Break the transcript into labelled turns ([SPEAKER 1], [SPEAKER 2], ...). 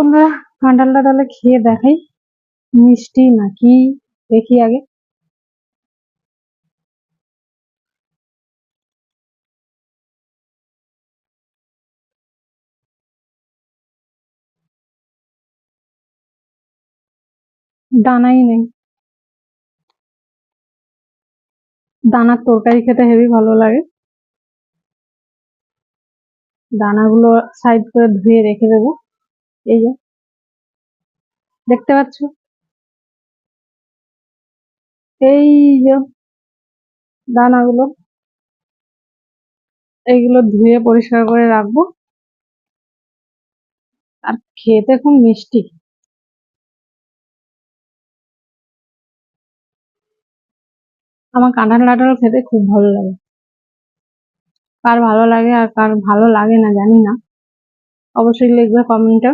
[SPEAKER 1] বন্ধুরা, কাঁঠালটা তাহলে খেয়ে দেখাই মিষ্টি নাকি, দেখি আগে। দানাই নেই। দানার তরকারি খেতে হেবি ভালো লাগে। দানাগুলো সাইড করে ধুয়ে রেখে দেবো। এই যে দেখতে পাচ্ছ, এই যে দানাগুলো, এইগুলো ধুয়ে পরিষ্কার করে রাখবো। আর খেতে খুব মিষ্টি। আমার কাঁঠাল টাঠাল খেতে খুব ভালো লাগে। কার ভালো লাগে আর কার ভালো লাগে না জানি না, অবশ্যই লিখবে কমেন্টে।